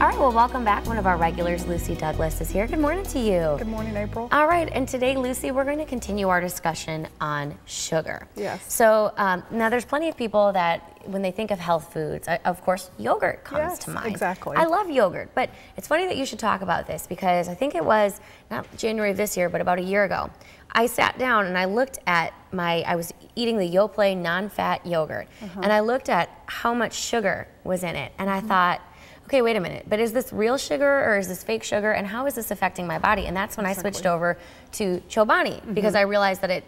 All right, well, welcome back. One of our regulars, Lucy Douglas, is here. Good morning to you. Good morning, April. All right, and today, Lucy, we're going to continue our discussion on sugar. Yes. So now there's plenty of people that when they think of health foods, of course, yogurt comes to mind. Exactly. I love yogurt, but it's funny that you should talk about this because I think it was not January of this year, but about a year ago. I sat down and I looked at I was eating the Yoplait non-fat yogurt, and I looked at how much sugar was in it, and I thought, okay, wait a minute, but is this real sugar or is this fake sugar, and how is this affecting my body? And that's when I switched over to Chobani because I realized that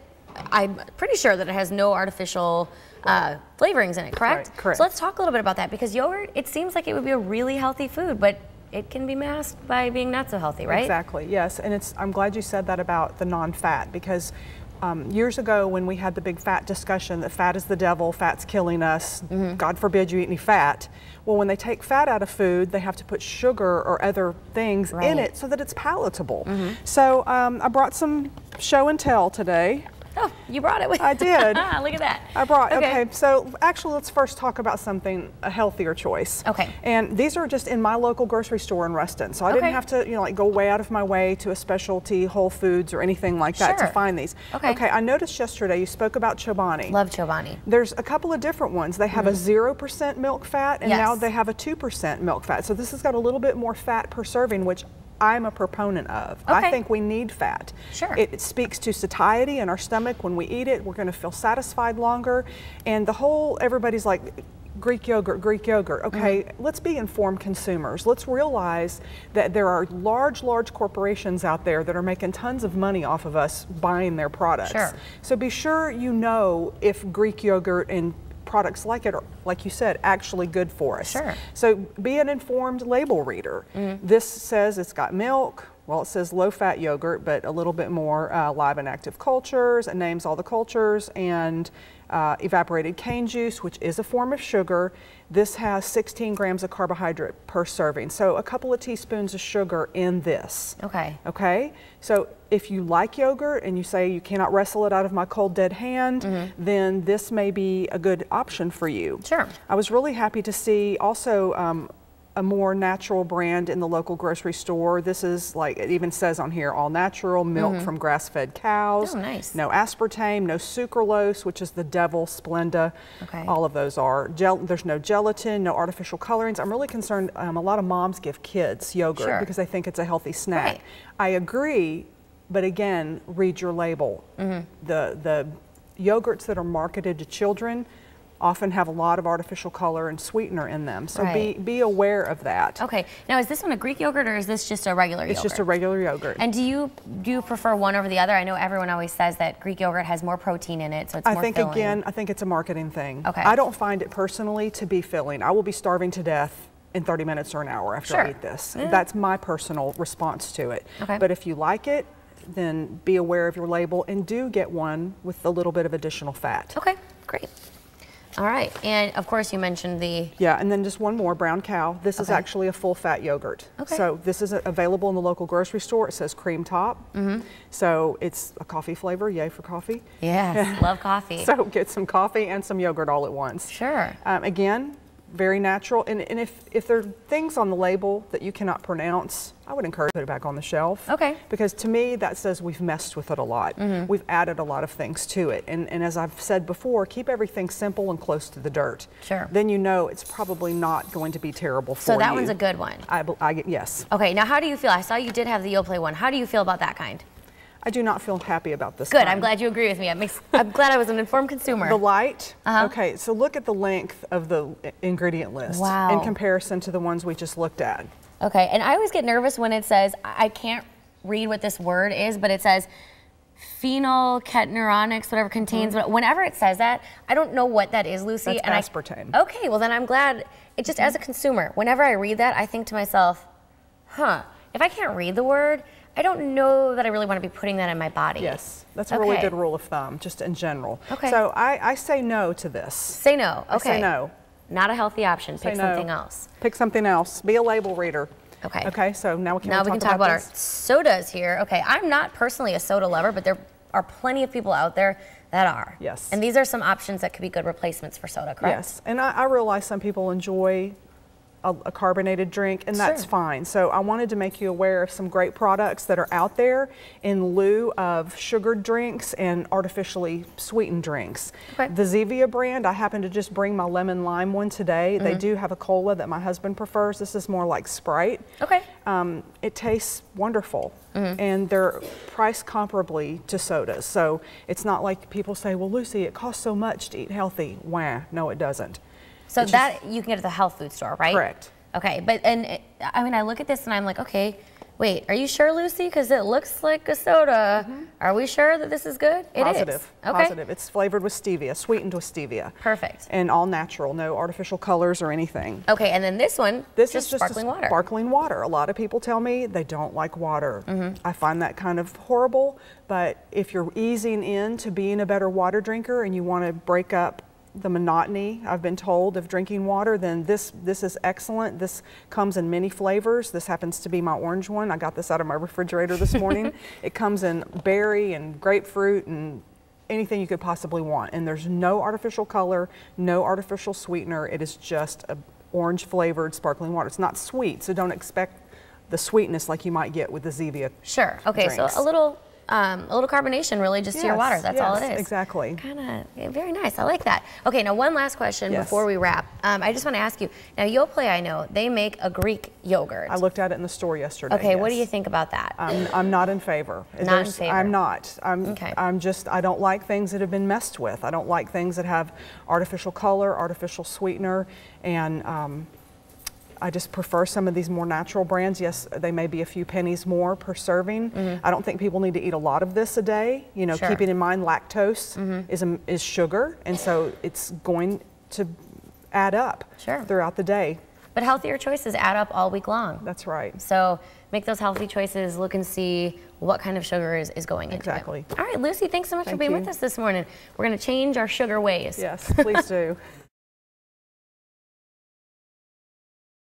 I'm pretty sure that it has no artificial flavorings in it, correct? Right, correct. So let's talk a little bit about that because yogurt, it seems like it would be a really healthy food, but it can be masked by being not so healthy, right? Exactly, yes, and I'm glad you said that about the non-fat because years ago when we had the big fat discussion that fat is the devil, fat's killing us, God forbid you eat any fat. Well, when they take fat out of food, they have to put sugar or other things in it so that it's palatable. So I brought some show and tell today. Oh, you brought it with I did. Look at that. I brought, okay, so actually let's first talk about something, a healthier choice. Okay. And these are just in my local grocery store in Ruston. So I didn't have to, like go way out of my way to a specialty Whole Foods or anything like that to find these. Okay, I noticed yesterday you spoke about Chobani. Love Chobani. There's a couple of different ones. They have a 0% milk fat and now they have a 2% milk fat. So this has got a little bit more fat per serving, which I'm a proponent of. I think we need fat. Sure. It speaks to satiety in our stomach. When we eat it, we're going to feel satisfied longer. And everybody's like, Greek yogurt, Greek yogurt. Okay, let's be informed consumers. Let's realize that there are large corporations out there that are making tons of money off of us buying their products. Sure. So be sure you know if Greek yogurt and products like it are, like you said, actually good for us. Sure. So be an informed label reader. This says it's got milk. Well, it says low-fat yogurt, but a little bit more live and active cultures. It names all the cultures and evaporated cane juice, which is a form of sugar. This has 16 grams of carbohydrate per serving. So a couple of teaspoons of sugar in this. Okay. Okay. So if you like yogurt and you say you cannot wrestle it out of my cold dead hand, then this may be a good option for you. Sure. I was really happy to see also a more natural brand in the local grocery store. This is like, it even says on here, all natural, milk from grass-fed cows. Oh, nice. No aspartame, no sucralose, which is the devil, Splenda. Okay. All of those are. There's no gelatin, no artificial colorings. I'm really concerned, a lot of moms give kids yogurt because they think it's a healthy snack. Right. I agree, but again, read your label. The yogurts that are marketed to children often have a lot of artificial color and sweetener in them. So be aware of that. Okay. Now, is this one a Greek yogurt or is this just a regular yogurt? It's just a regular yogurt. And do you prefer one over the other? I know everyone always says that Greek yogurt has more protein in it, so it's more filling. Again, I think it's a marketing thing. Okay. I don't find it personally to be filling. I will be starving to death in 30 minutes or an hour after I eat this. That's my personal response to it. Okay. But if you like it, then be aware of your label and do get one with a little bit of additional fat. Okay, great. All right, and of course you mentioned the... Yeah, and then just one more, Brown Cow. This is actually a full fat yogurt. Okay. So this is available in the local grocery store. It says cream top. So it's a coffee flavor, yay for coffee. Yes, love coffee. So get some coffee and some yogurt all at once. Sure. Again, very natural, and if there are things on the label that you cannot pronounce, I would encourage you to put it back on the shelf. Okay. Because to me, that says we've messed with it a lot. We've added a lot of things to it, and as I've said before, keep everything simple and close to the dirt. Sure. Then you know it's probably not going to be terrible for you. So that one's a good one? Yes. Okay, now how do you feel? I saw you did have the Yoplait one. How do you feel about that kind? I do not feel happy about this. Good, I'm glad you agree with me. I'm glad I was an informed consumer. The light, okay, so look at the length of the ingredient list in comparison to the ones we just looked at. Okay, and I always get nervous when it says, I can't read what this word is, but it says phenylketonuronics, whatever contains, whenever it says that, I don't know what that is, Lucy. That's aspartame. Okay, well then I'm glad, it just as a consumer, whenever I read that, I think to myself, if I can't read the word, I don't know that I really want to be putting that in my body. Yes, that's a really good rule of thumb, just in general. Okay. So I say no to this. Say no, okay. I say no. Not a healthy option, pick something else. Pick something else, be a label reader. Okay. Okay, so now we can talk about our sodas here. Okay, I'm not personally a soda lover, but there are plenty of people out there that are. Yes. And these are some options that could be good replacements for soda, correct? Yes, and I realize some people enjoy a carbonated drink, and that's fine. So I wanted to make you aware of some great products that are out there in lieu of sugared drinks and artificially sweetened drinks. Okay. The Zevia brand, I happen to just bring my lemon lime one today. They do have a cola that my husband prefers. This is more like Sprite. Okay. It tastes wonderful, and they're priced comparably to sodas. So it's not like people say, well, Lucy, it costs so much to eat healthy. Wah, no, it doesn't. So that you can get at the health food store, right? Correct. Okay, but I mean, I look at this and I'm like, okay, wait, are you sure, Lucy? Because it looks like a soda. Are we sure that this is good? It is. Positive. Okay. Positive. It's flavored with stevia, sweetened with stevia. Perfect. And all natural, no artificial colors or anything. Okay, and then this one, this is just sparkling water. Sparkling water. A lot of people tell me they don't like water. I find that kind of horrible, but if you're easing into being a better water drinker and you want to break up the monotony, I've been told, of drinking water, then this is excellent. This comes in many flavors. This happens to be my orange one. I got this out of my refrigerator this morning. It comes in berry and grapefruit and anything you could possibly want. And there's no artificial color, no artificial sweetener. It is just a orange flavored sparkling water. It's not sweet, so don't expect the sweetness like you might get with the Zevia. Sure. Okay, drinks. so a little carbonation really just to your water. That's all it is. Exactly. Kind of very nice. I like that. Okay, now one last question before we wrap. I just want to ask you, now Yoplait, I know, they make a Greek yogurt. I looked at it in the store yesterday. Okay, what do you think about that? I'm not in favor. Not in favor. I'm not. I don't like things that have been messed with. I don't like things that have artificial color, artificial sweetener, and I just prefer some of these more natural brands. Yes, they may be a few pennies more per serving. I don't think people need to eat a lot of this a day. You know, keeping in mind lactose is sugar, and so it's going to add up throughout the day. But healthier choices add up all week long. That's right. So make those healthy choices, look and see what kind of sugar is going into it. All right, Lucy, thanks so much for being with us this morning. We're going to change our sugar ways. Yes, please do.